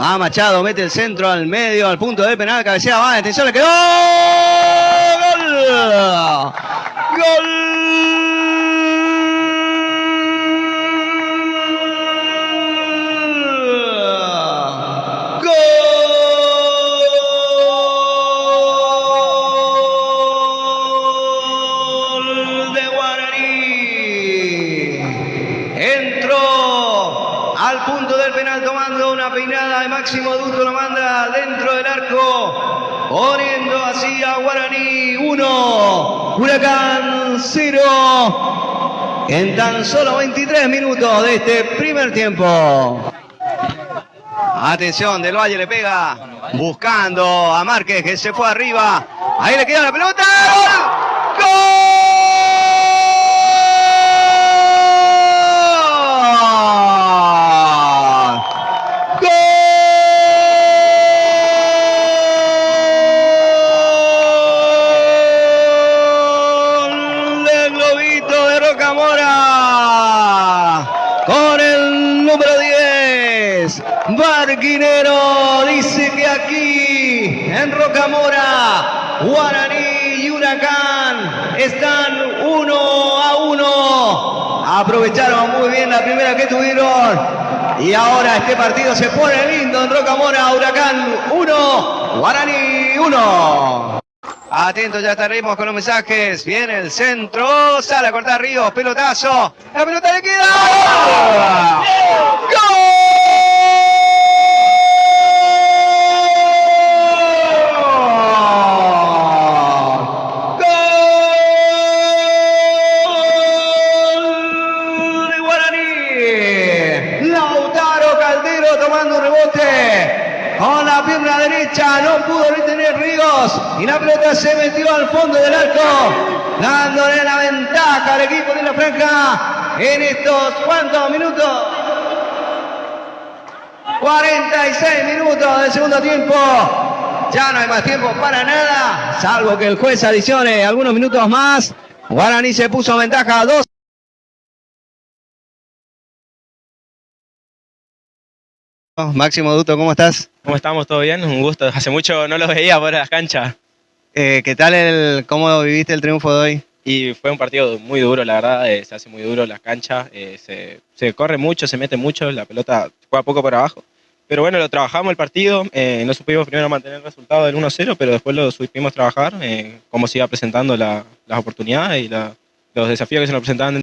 Va Machado, mete el centro al medio, al punto del penal, cabecea, va, atención, le quedó. ¡Gol! ¡Gol! Al punto del penal tomando una peinada de Máximo Duto, lo manda dentro del arco, poniendo así a Guaraní 1, Huracán 0, en tan solo 23 minutos de este primer tiempo. Atención, Del Valle le pega, buscando a Márquez que se fue arriba, ahí le queda la pelota, ¡gol! ¡Gol! Con el número 10, Barquinero dice que aquí en Rocamora, Guaraní y Huracán están 1-1. Aprovecharon muy bien la primera que tuvieron y ahora este partido se pone lindo en Rocamora. Huracán 1, Guaraní 1. Atentos, ya estaremos con los mensajes. Viene el centro, sale a cortar Ríos, pelotazo. La pelota le queda. ¡Gol! ¡Gol de Guaraní! Lautaro Caldero tomando un rebote. Con la pierna derecha no pudo retener Ríos y la pelota se metió al fondo del arco, dándole la ventaja al equipo de la franja en estos ¿cuántos minutos? 46 minutos del segundo tiempo. Ya no hay más tiempo para nada, salvo que el juez adicione algunos minutos más. Guaraní se puso en ventaja 2. Máximo Duto, ¿cómo estás? ¿Cómo estamos? ¿Todo bien? Un gusto. Hace mucho no los veía por las canchas. ¿Qué tal cómo viviste el triunfo de hoy? Y fue un partido muy duro, la verdad. Se hace muy duro las canchas. Se corre mucho, se mete mucho. La pelota juega poco por abajo. Pero bueno, lo trabajamos el partido. No supimos primero mantener el resultado del 1-0, pero después lo supimos trabajar. Cómo se iba presentando las oportunidades y los desafíos que se nos presentaban.